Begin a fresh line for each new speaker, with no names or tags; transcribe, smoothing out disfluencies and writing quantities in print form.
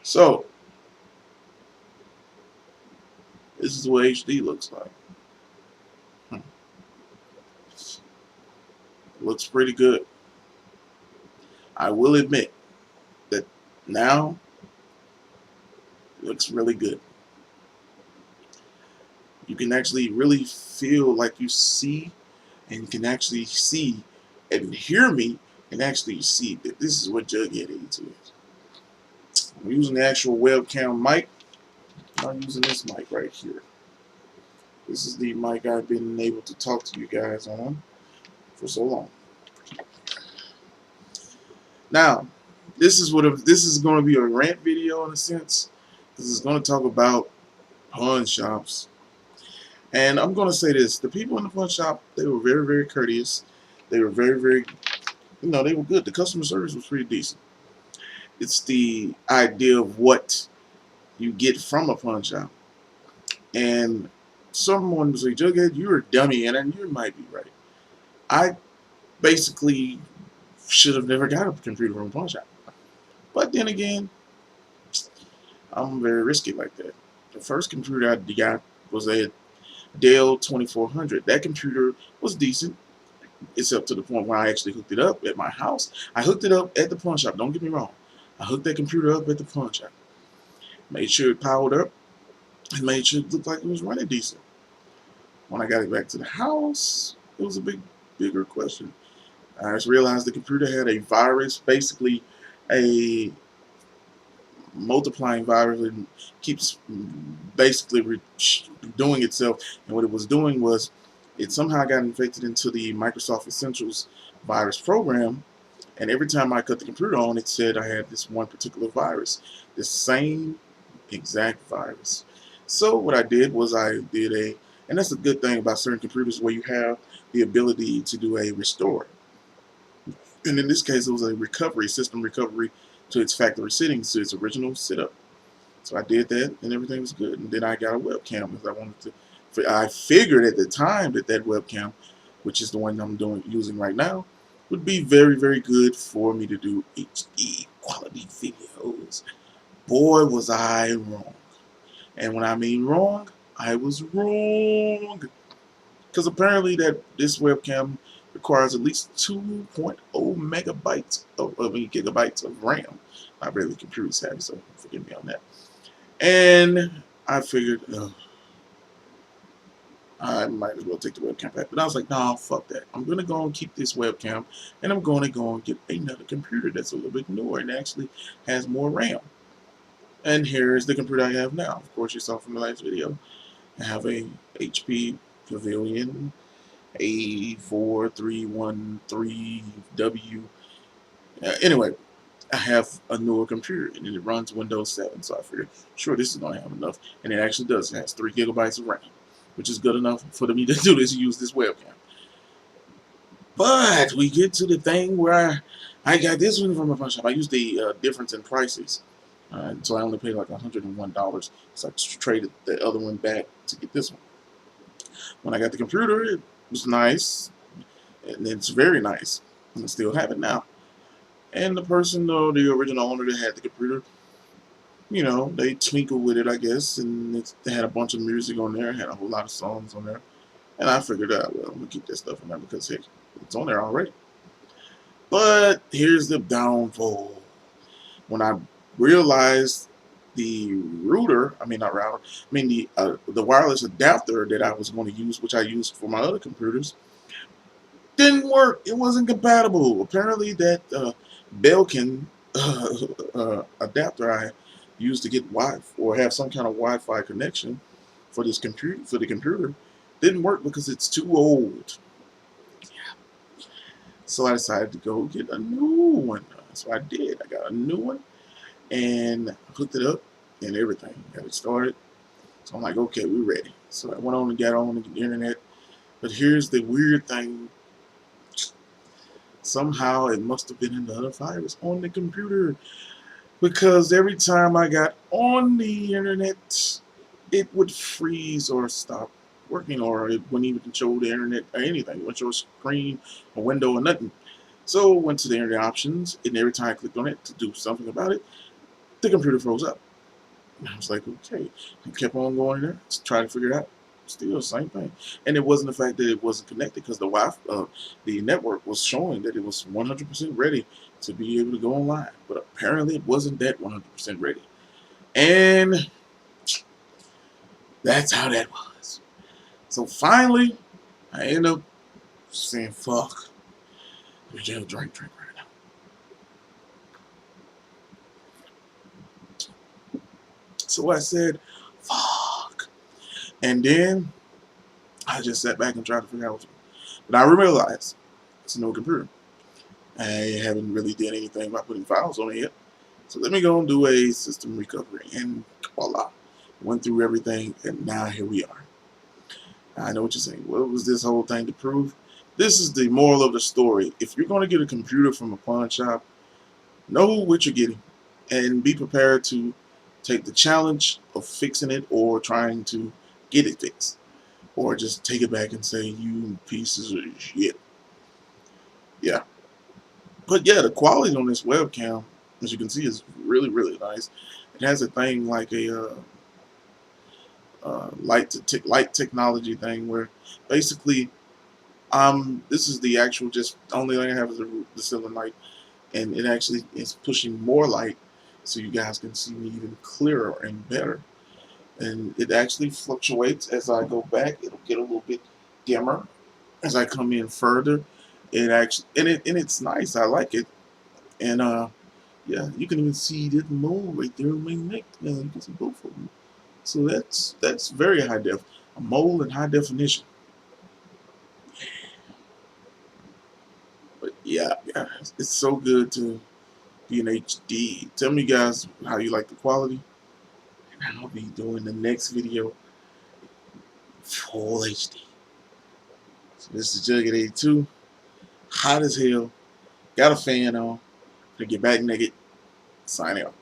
So this is what HD looks like. Hmm. Looks pretty good. I will admit that now it looks really good. You can actually really feel like you see, and you can actually see and hear me, and actually see that this is what Jughead Aids is. I'm using the actual webcam mic. I'm using this mic right here. This is the mic I've been able to talk to you guys on for so long. Now, this is going to be a rant video in a sense. This is going to talk about pawn shops. And I'm going to say this. The people in the pawn shop, they were very, very courteous. They were very, very, they were good. The customer service was pretty decent. It's the idea of what you get from a pawn shop. And someone was like, Jughead, you're a dummy, and you might be right. I basically should have never got a computer from a pawn shop. But then again, I'm very risky like that. The first computer I got was a Dell 2400. That computer was decent. It's up to the point where I actually hooked it up at my house. I hooked it up at the pawn shop. Don't get me wrong. I hooked that computer up at the pawn shop. Made sure it powered up and made sure it looked like it was running decent. When I got it back to the house, it was a bigger question. I just realized the computer had a virus, basically a multiplying virus, and keeps basically doing itself. And what it was doing was it somehow got infected into the Microsoft Essentials virus program. And every time I cut the computer on, it said I had this one particular virus, the same exact virus. So what I did was and that's a good thing about certain computers where you have the ability to do a restore. And in this case, it was a system recovery to its factory settings, to its original setup. So I did that, and everything was good. And then I got a webcam because I wanted to. I figured at the time that webcam, which is the one I'm using right now, would be very, very good for me to do HD quality videos. Boy, was I wrong. And when I mean wrong, I was wrong. Because apparently this webcam requires at least 2.0 megabytes gigabytes of RAM. Not really computer savvy, so forgive me on that. And I figured, I might as well take the webcam back. But I was like, no, fuck that. I'm going to go and keep this webcam, and I'm going to go and get another computer that's a little bit newer and actually has more RAM. And here's the computer I have now. Of course, you saw from the last video. I have a HP Pavilion A4313W. Anyway, I have a newer computer and it runs Windows 7, so I figured, sure, this is going to have enough. And it actually does. It has 3 gigabytes of RAM, which is good enough for me to do this, use this webcam. But we get to the thing where I got this one from a pawn shop. I used the difference in prices. So I only paid like $101. So I traded the other one back to get this one. When I got the computer, it was nice. And it's very nice. And I still have it now. And the person, though, the original owner that had the computer, they twinkled with it, I guess. And they had a bunch of music on there, had a whole lot of songs on there. And I figured out, well, I'm going to keep that stuff on there because, heck, it's on there already. But here's the downfall. When I realized the router, I mean, not router, I mean the wireless adapter that I was going to use, which I used for my other computers, didn't work. It wasn't compatible. Apparently that Belkin adapter I used to get Wi-Fi or have some kind of Wi-Fi connection for the computer didn't work because it's too old. So I decided to go get a new one. So I did. I got a new one and hooked it up and everything. Got it started. So I'm like, okay, we're ready. So I went on and got on the internet. But here's the weird thing. Somehow it must have been another virus on the computer because every time I got on the internet, it would freeze or stop working, or it wouldn't even show the internet or anything. It wouldn't show a screen, a window, or nothing. So I went to the internet options, and every time I clicked on it to do something about it, the computer froze up. And I was like, okay. I kept on going there, trying to figure it out. Still the same thing. And it wasn't the fact that it wasn't connected, because the network was showing that it was 100% ready to be able to go online. But apparently it wasn't that 100% ready. And that's how that was. So finally, I ended up saying, fuck. Drink right now. So I said, fuck. And then I just sat back and tried to figure out what to do. But I realized it's no computer. I haven't really done anything about putting files on it yet. So let me go and do a system recovery. And voila. Went through everything, and now here we are. I know what you're saying. What was this whole thing to prove? This is the moral of the story. If you're going to get a computer from a pawn shop, know what you're getting and be prepared to take the challenge of fixing it or trying to get it fixed. Or just take it back and say, you pieces of shit. Yeah. But yeah, the quality on this webcam, as you can see, is really, really nice. It has a thing like a light technology thing where basically this is the actual, just the only thing I have is the ceiling light, and it actually is pushing more light so you guys can see me even clearer and better. And it actually fluctuates as I go back. It'll get a little bit dimmer as I come in further. It actually, and it's nice. I like it. And yeah, you can even see the mole right there on my neck. You can see both of them. So that's very high def. A mole in high definition. But yeah, it's so good to be in HD. Tell me guys how you like the quality, and I'll be doing the next video full HD. So this is Jugget 82, hot as hell, got a fan on, gonna get back naked, signing out.